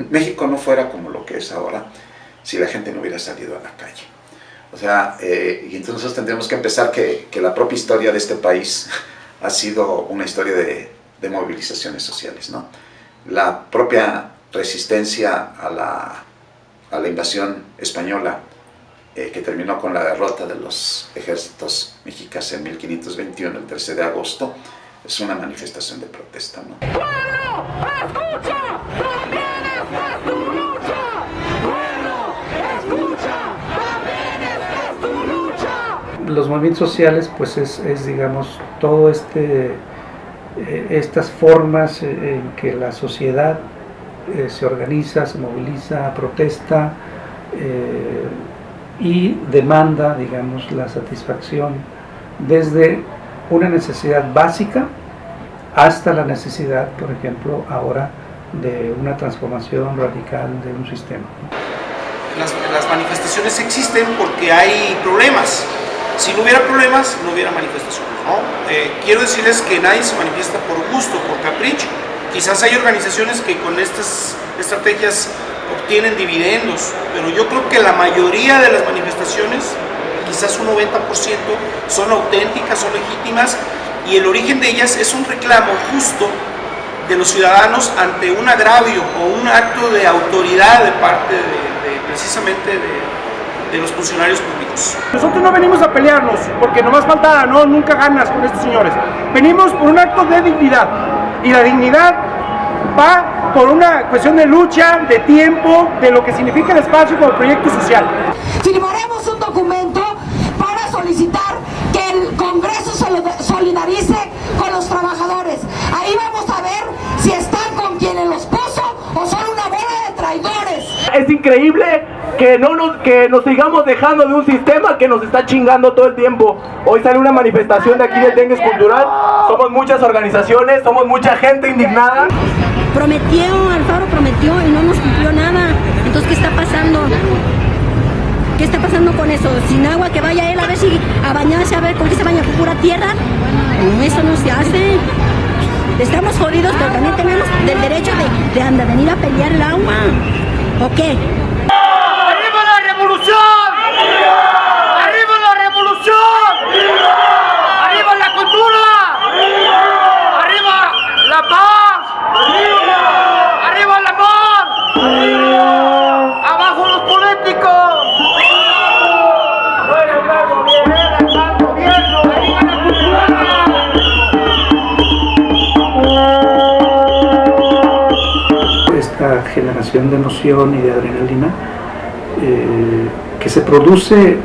México no fuera como lo que es ahora si la gente no hubiera salido a la calle. O sea, y entonces nosotros tendríamos que empezar que la propia historia de este país ha sido una historia de movilizaciones sociales, ¿no? La propia resistencia a la invasión española, que terminó con la derrota de los ejércitos mexicas en 1521, el 13 de agosto, es una manifestación de protesta, ¿no? ¡Pueblo, escucha! ¡También esta es tu lucha! ¡Pueblo, escucha! ¡También esta es tu lucha! Los movimientos sociales, pues es digamos, todo estas formas en que la sociedad se organiza, se moviliza, protesta y demanda, digamos, la satisfacción desde una necesidad básica hasta la necesidad, por ejemplo, ahora de una transformación radical de un sistema. Las manifestaciones existen porque hay problemas. Si no hubiera problemas, no hubiera manifestaciones, ¿no? Quiero decirles que nadie se manifiesta por gusto, por capricho. Quizás hay organizaciones que con estas estrategias obtienen dividendos, pero yo creo que la mayoría de las manifestaciones, quizás un 90%, son auténticas, son legítimas, y el origen de ellas es un reclamo justo de los ciudadanos ante un agravio o un acto de autoridad de parte precisamente de los funcionarios públicos. Nosotros no venimos a pelearnos, porque nomás falta, no, nunca ganas con estos señores. Venimos por un acto de dignidad, y la dignidad va por una cuestión de lucha, de tiempo, de lo que significa el espacio como proyecto social. Firmaremos un documento para solicitar que el Congreso se solidarice con los trabajadores. Ahí vamos a ver si están con quienes los puso o son una bola de traidores. Es increíble que nos sigamos dejando de un sistema que nos está chingando todo el tiempo. Hoy sale una manifestación de aquí del Dengue Cultural. Somos muchas organizaciones, somos mucha gente indignada. Alfaro prometió y no nos cumplió nada. Entonces, ¿qué está pasando? ¿Qué está pasando con eso? Sin agua, que vaya él a ver si a bañarse, a ver con qué se baña, con pura tierra. No, eso no se hace. Estamos jodidos, pero también tenemos el derecho de venir a pelear el agua. ¿O qué? ¡Arriba la revolución! ¡Arriba la revolución! ¡Arriba la cultura! ¡Arriba la paz! ¡Arriba el amor! ¡Abajo los políticos! Esta generación de emoción y de adrenalina que se produce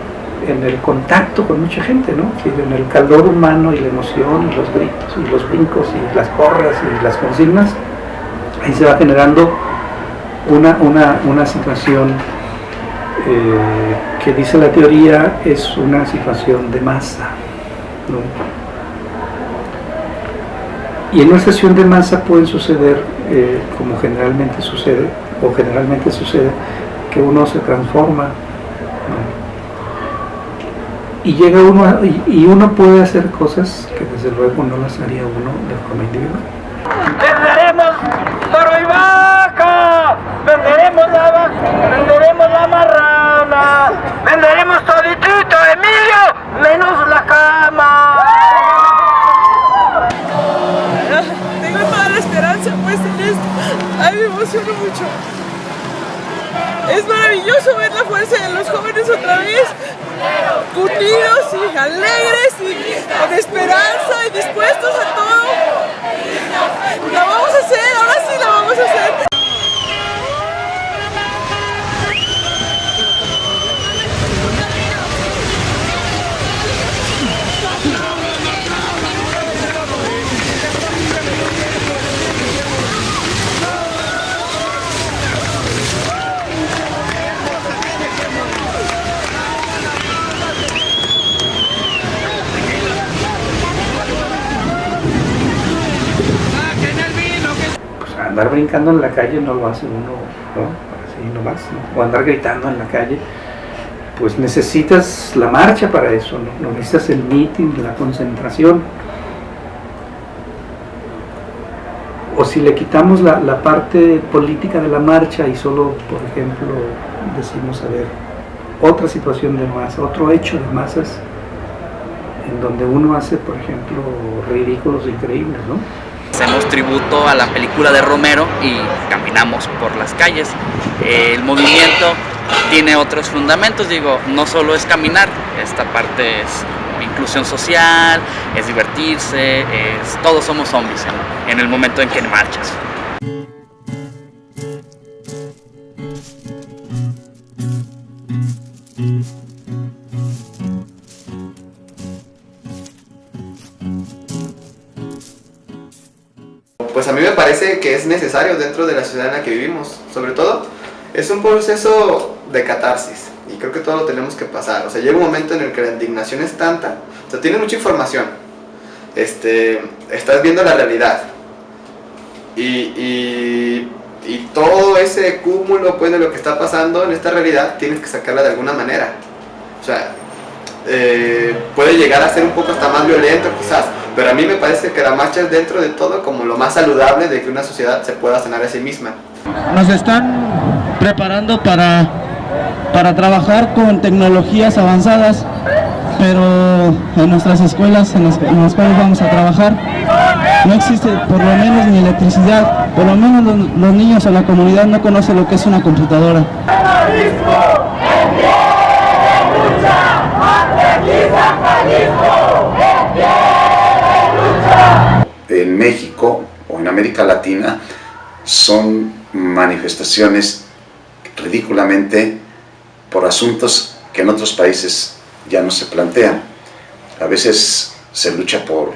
en el contacto con mucha gente, ¿no? En el calor humano y la emoción y los gritos y los brincos y las porras y las consignas, ahí se va generando una situación que dice la teoría es una situación de masa, ¿no? Y en una situación de masa pueden suceder, como generalmente sucede, que uno se transforma, ¿no? Y llega uno y uno puede hacer cosas que desde luego no las haría uno de forma individual. ¡Venderemos toro y vaca! ¡Venderemos la marrana! ¡Venderemos toditito, Emilio! ¡Menos la cama! Tengo toda la esperanza puesta en esto. Ay, me emociono mucho. Es maravilloso ver la fuerza de los jóvenes otra vez, unidos de esperanza y dispuestos a todo. La vamos a hacer, ahora sí la vamos a hacer. Andar brincando en la calle no lo hace uno, ¿no? Así nomás, ¿no? O andar gritando en la calle, pues necesitas la marcha para eso, ¿no? Necesitas el mitin, la concentración. O si le quitamos la parte política de la marcha y solo, por ejemplo, decimos, a ver, otra situación de masa, otro hecho de masas, en donde uno hace, por ejemplo, ridículos increíbles, ¿no? Hacemos tributo a la película de Romero y caminamos por las calles. El movimiento tiene otros fundamentos, digo, no solo es caminar, esta parte es inclusión social, es divertirse, todos somos zombies en el momento en que marchas. Pues a mí me parece que es necesario dentro de la sociedad en la que vivimos. Sobre todo, es un proceso de catarsis y creo que todo lo tenemos que pasar. O sea, llega un momento en el que la indignación es tanta, o sea, tienes mucha información, estás viendo la realidad y todo ese cúmulo pues, de lo que está pasando en esta realidad tienes que sacarla de alguna manera. O sea, puede llegar a ser un poco hasta más violento quizás, pero a mí me parece que la marcha es dentro de todo como lo más saludable de que una sociedad se pueda sanar a sí misma. Nos están preparando para trabajar con tecnologías avanzadas, pero en nuestras escuelas en las cuales vamos a trabajar no existe por lo menos ni electricidad, por lo menos los niños o la comunidad no conocen lo que es una computadora. En México o en América Latina son manifestaciones ridículamente por asuntos que en otros países ya no se plantean. A veces se lucha por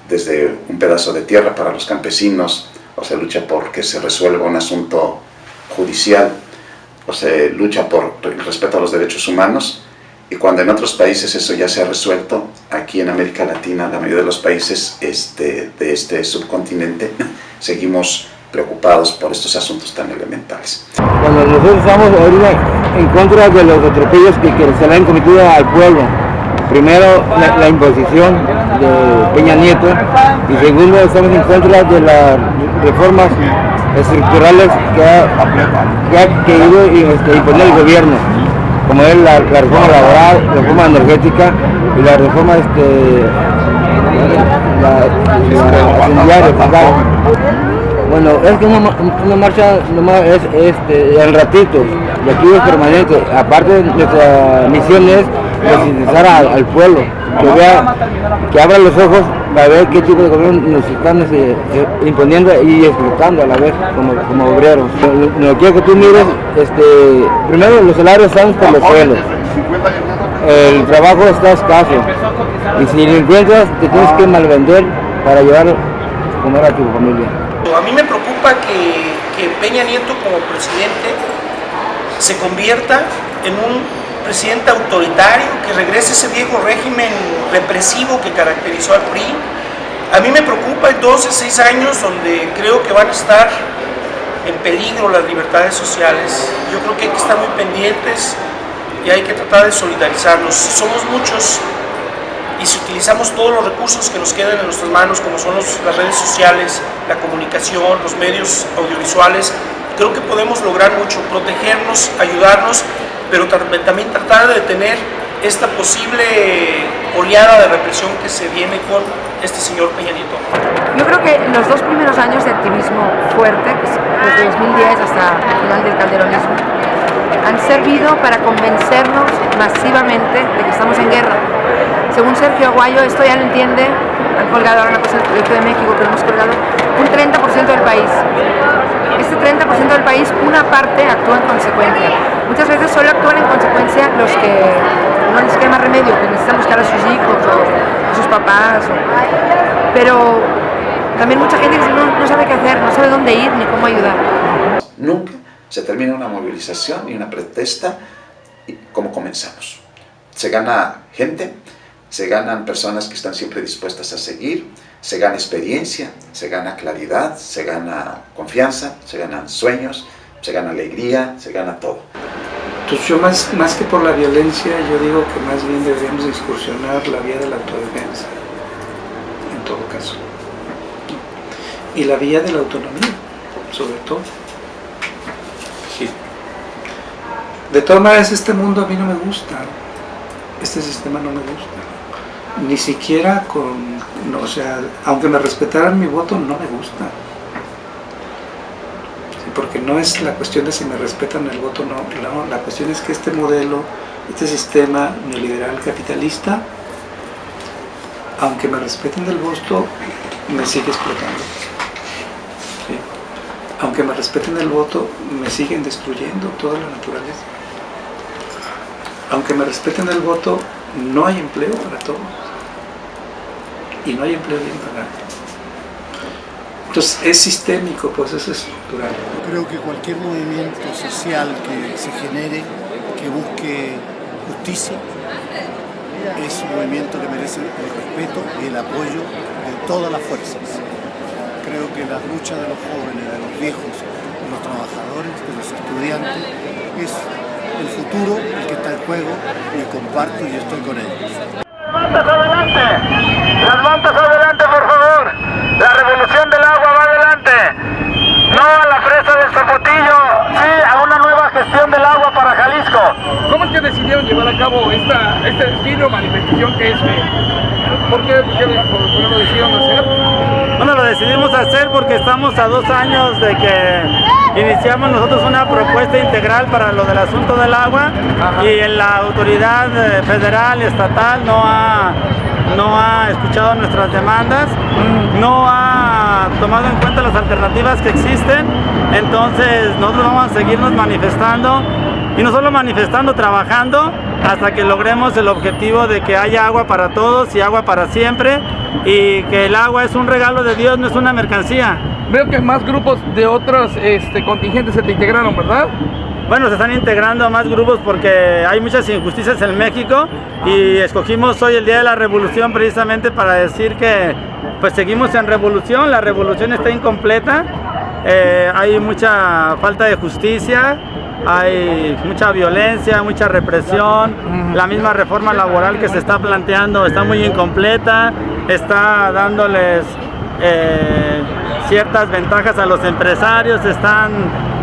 desde un pedazo de tierra para los campesinos, o se lucha por que se resuelva un asunto judicial, o se lucha por el respeto a los derechos humanos. Y cuando en otros países eso ya se ha resuelto, aquí en América Latina, la mayoría de los países de este subcontinente, seguimos preocupados por estos asuntos tan elementales. Cuando nosotros estamos ahorita en contra de los atropellos que se le han cometido al pueblo, primero la imposición de Peña Nieto y segundo estamos en contra de las reformas estructurales que ha querido imponer el gobierno, como es la reforma laboral, la reforma energética y la reforma fiscal. Bueno, es que una marcha nomás es en ratitos, y aquí es permanente. Aparte, nuestra misión es concientizar al pueblo, que abra los ojos para ver qué tipo de gobierno nos están imponiendo y explotando a la vez como obreros. Lo quiero que tú mires, primero los salarios están por los suelos, el trabajo está escaso, y si lo encuentras te tienes que malvender para llevar a comer a tu familia. A mí me preocupa que Peña Nieto como presidente se convierta en un presidente autoritario, que regrese ese viejo régimen represivo que caracterizó al PRI. A mí me preocupa entonces 6 años donde creo que van a estar en peligro las libertades sociales. Yo creo que hay que estar muy pendientes y hay que tratar de solidarizarnos. Somos muchos y si utilizamos todos los recursos que nos quedan en nuestras manos, como son las redes sociales, la comunicación, los medios audiovisuales, creo que podemos lograr mucho, protegernos, ayudarnos, pero también tratar de detener esta posible oleada de represión que se viene con este señor Peña Nieto. Yo creo que los 2 primeros años de activismo fuerte, desde 2010 hasta el final del calderonismo, han servido para convencernos masivamente de que estamos en guerra. Según Sergio Aguayo, esto ya lo entiende, han colgado ahora una cosa del proyecto de México, pero hemos colgado un 30% del país. Este 30% del país, una parte actúa en consecuencia. Muchas veces solo actúan en consecuencia los que no les queda más remedio, que necesitan buscar a sus hijos o a sus papás. Pero también mucha gente que no sabe qué hacer, no sabe dónde ir ni cómo ayudar. Nunca se termina una movilización y una protesta como comenzamos. Se gana gente, se ganan personas que están siempre dispuestas a seguir, se gana experiencia, se gana claridad, se gana confianza, se ganan sueños, se gana alegría, se gana todo. Entonces yo más que por la violencia, yo digo que más bien deberíamos incursionar la vía de la autodefensa, en todo caso. Y la vía de la autonomía, sobre todo. Sí. De todas maneras, este mundo a mí no me gusta, este sistema no me gusta. Ni siquiera no, o sea, aunque me respetaran mi voto, no me gusta. Sí, porque no es la cuestión de si me respetan el voto, no, la cuestión es que este modelo, este sistema neoliberal capitalista, aunque me respeten del voto, me sigue explotando. Sí. Aunque me respeten el voto, me siguen destruyendo toda la naturaleza. Aunque me respeten el voto, no hay empleo para todos. Y no hay empleo bien pagado. Entonces es sistémico, pues es estructural. Creo que cualquier movimiento social que se genere, que busque justicia, es un movimiento que merece el respeto y el apoyo de todas las fuerzas. Creo que la lucha de los jóvenes, de los viejos, de los trabajadores, de los estudiantes, es el futuro el que está en juego y comparto y estoy con ellos. Las mantas adelante, por favor. La revolución del agua va adelante. No a la fresa del Zapotillo, sí a una nueva gestión del agua para Jalisco. ¿Cómo es que decidieron llevar a cabo este desfile o manifestación que es? ¿Por qué lo decidieron hacer? Bueno, lo decidimos hacer porque estamos a 2 años de que iniciamos nosotros una propuesta integral para lo del asunto del agua. Ajá. Y la autoridad federal y estatal no ha escuchado nuestras demandas, no ha tomado en cuenta las alternativas que existen. Entonces nosotros vamos a seguirnos manifestando, y no solo manifestando, trabajando hasta que logremos el objetivo de que haya agua para todos y agua para siempre, y que el agua es un regalo de Dios, no es una mercancía. Veo que más grupos de otros contingentes se te integraron, ¿verdad? Bueno, se están integrando más grupos porque hay muchas injusticias en México, y escogimos hoy el Día de la Revolución precisamente para decir que pues seguimos en revolución. La revolución está incompleta, hay mucha falta de justicia, hay mucha violencia, mucha represión. La misma reforma laboral que se está planteando está muy incompleta, está dándoles ciertas ventajas a los empresarios, están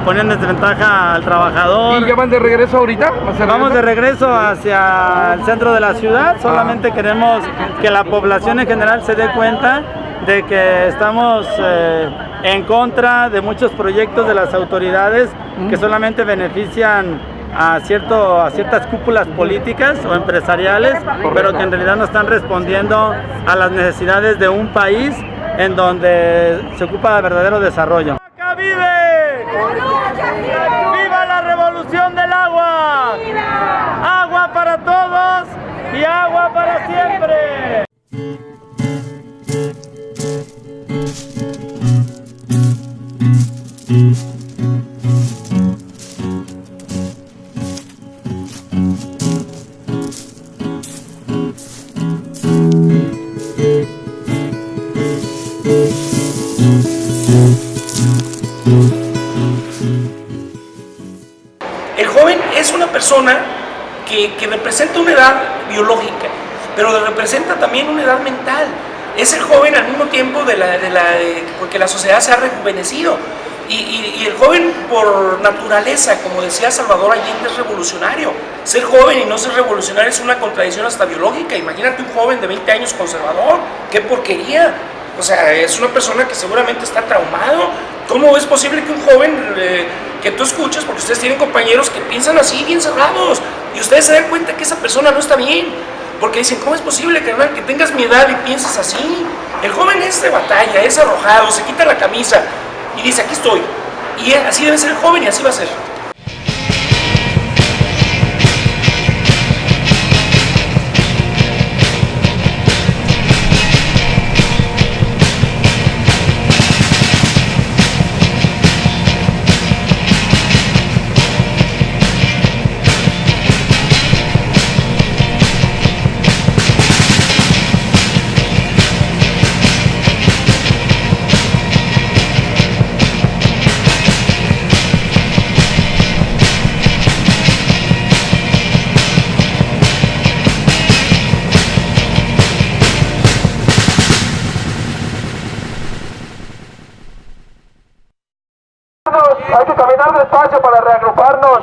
poniendo en desventaja al trabajador. ¿Y ya van de regreso ahorita? Vamos de regreso hacia el centro de la ciudad. Solamente queremos que la población en general se dé cuenta de que estamos en contra de muchos proyectos de las autoridades que solamente benefician a ciertas cúpulas políticas o empresariales, pero que en realidad no están respondiendo a las necesidades de un país en donde se ocupa de verdadero desarrollo. ¡Acá vive! ¡Viva la revolución del agua! ¡Viva! ¡Agua para todos y agua para siempre! El joven es una persona que representa una edad biológica, pero representa también una edad mental. Es el joven al mismo tiempo porque la sociedad se ha rejuvenecido. Y el joven por naturaleza, como decía Salvador Allende, es revolucionario. Ser joven y no ser revolucionario es una contradicción hasta biológica. Imagínate un joven de 20 años conservador, ¡qué porquería! O sea, es una persona que seguramente está traumado. ¿Cómo es posible que un joven que tú escuchas, porque ustedes tienen compañeros que piensan así, bien cerrados, y ustedes se dan cuenta que esa persona no está bien? porque dicen, ¿cómo es posible, carnal, que tengas mi edad y pienses así? El joven es de batalla, es arrojado, se quita la camisa y dice, aquí estoy. Y así debe ser el joven y así va a ser. Hay que caminar despacio para reagruparnos.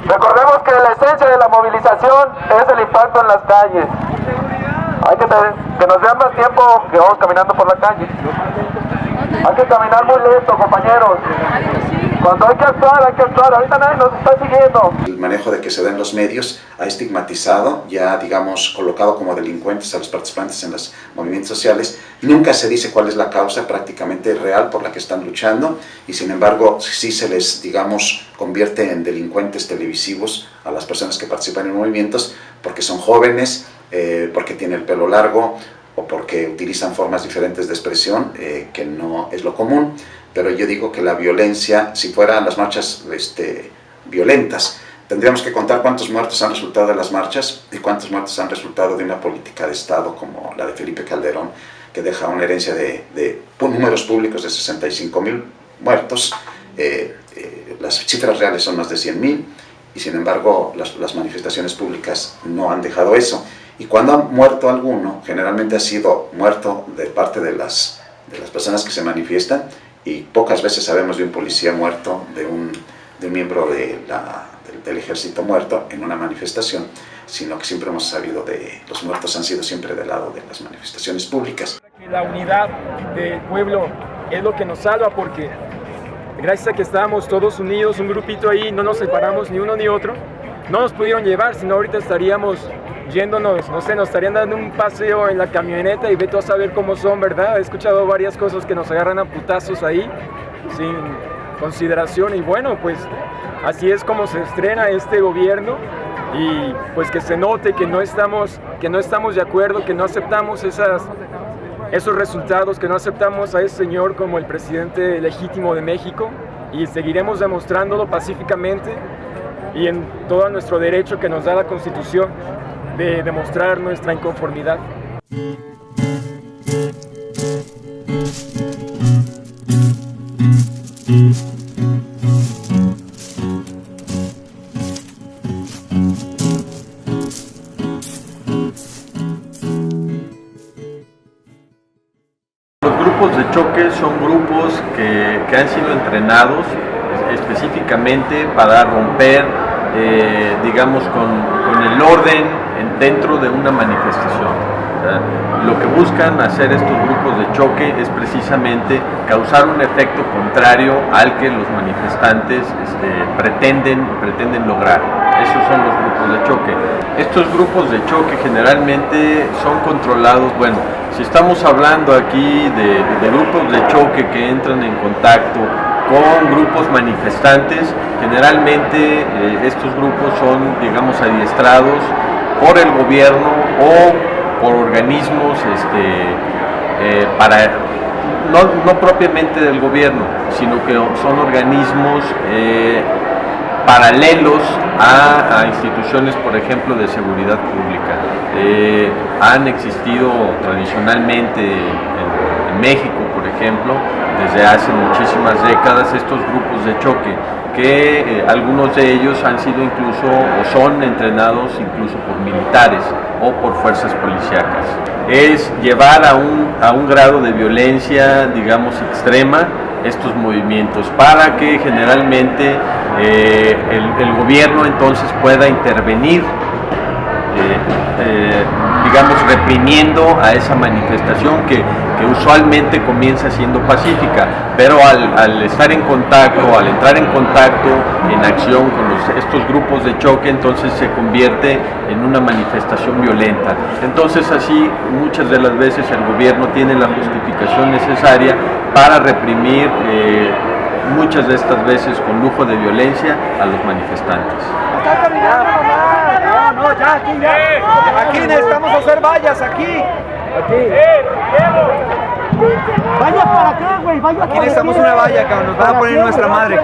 Recordemos que la esencia de la movilización es el impacto en las calles. Hay que nos vean más tiempo que vamos caminando por la calle. Hay que caminar muy lento, compañeros. Cuando hay que actuar. Ahorita nadie nos está siguiendo. El manejo de que se den los medios ha estigmatizado, ya digamos colocado como delincuentes a los participantes en los movimientos sociales. Nunca se dice cuál es la causa prácticamente real por la que están luchando y sin embargo sí se les, digamos, convierte en delincuentes televisivos a las personas que participan en movimientos porque son jóvenes, porque tienen el pelo largo o porque utilizan formas diferentes de expresión, que no es lo común. Pero yo digo que la violencia, si fueran las marchas violentas, tendríamos que contar cuántos muertos han resultado de las marchas y cuántos muertos han resultado de una política de Estado como la de Felipe Calderón, que deja una herencia de números públicos de 65,000 muertos. Las cifras reales son más de 100,000 y sin embargo las manifestaciones públicas no han dejado eso. Y cuando ha muerto alguno, generalmente ha sido muerto de parte de las personas que se manifiestan, y pocas veces sabemos de un policía muerto, de un miembro del ejército muerto en una manifestación, sino que siempre hemos sabido de los muertos han sido siempre del lado de las manifestaciones públicas. La unidad del pueblo es lo que nos salva, porque gracias a que estábamos todos unidos, un grupito ahí, no nos separamos ni uno ni otro, no nos pudieron llevar, sino ahorita estaríamos yéndonos, no sé, nos estarían dando un paseo en la camioneta y ve tú a saber cómo son, ¿verdad? He escuchado varias cosas que nos agarran a putazos ahí, sin consideración, y bueno, pues así es como se estrena este gobierno, y pues que se note que no estamos de acuerdo, que no aceptamos esos resultados, que no aceptamos a ese señor como el presidente legítimo de México, y seguiremos demostrándolo pacíficamente y en todo nuestro derecho que nos da la Constitución de demostrar nuestra inconformidad. Los grupos de choque son grupos que han sido entrenados específicamente para romper, digamos, con el orden dentro de una manifestación. Lo que buscan hacer estos grupos de choque es precisamente causar un efecto contrario al que los manifestantes pretenden lograr. Esos son los grupos de choque. Estos grupos de choque generalmente son controlados, bueno, si estamos hablando aquí de grupos de choque que entran en contacto con grupos manifestantes, generalmente estos grupos son, digamos, adiestrados por el gobierno o por organismos no propiamente del gobierno, sino que son organismos paralelos a instituciones, por ejemplo, de seguridad pública. Han existido tradicionalmente en México, por ejemplo, desde hace muchísimas décadas estos grupos de choque, que algunos de ellos han sido incluso o son entrenados incluso por militares o por fuerzas policíacas. Es llevar a un grado de violencia, digamos, extrema estos movimientos para que generalmente el gobierno entonces pueda intervenir, digamos, reprimiendo a esa manifestación que que usualmente comienza siendo pacífica, pero al estar en contacto, al entrar en contacto, en acción con estos grupos de choque, entonces se convierte en una manifestación violenta. Entonces así muchas de las veces el gobierno tiene la justificación necesaria para reprimir muchas de estas veces con lujo de violencia a los manifestantes. ¡Está terminando, mamá! No, ya, aquí ya. Aquí necesitamos hacer vallas, aquí. Aquí. Vaya para acá, güey, vaya. Aquí necesitamos una valla, cabrón, nos van a poner nuestra madre.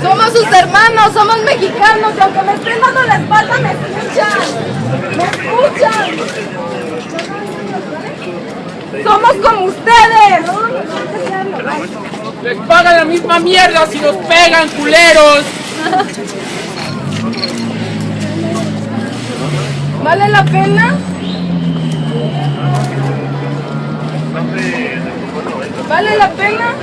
Somos sus hermanos, somos mexicanos y aunque me estén dando la espalda me escuchan. Me escuchan. Somos como ustedes. Les pagan la misma mierda si nos pegan, culeros. ¿Vale la pena? ¿Vale la pena?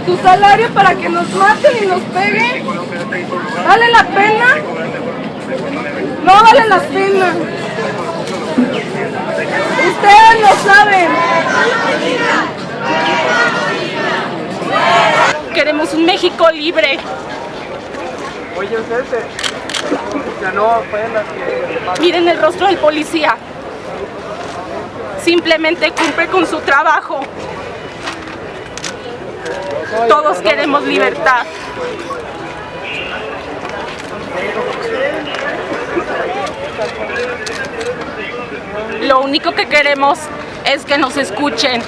¿Tu salario para que nos maten y nos peguen? ¿Vale la pena? No vale la pena. Ustedes lo saben. Queremos un México libre. Oye, ustedes ya no pueden las que... Miren el rostro del policía. Simplemente cumple con su trabajo. Todos queremos libertad. Lo único que queremos es que nos escuchen.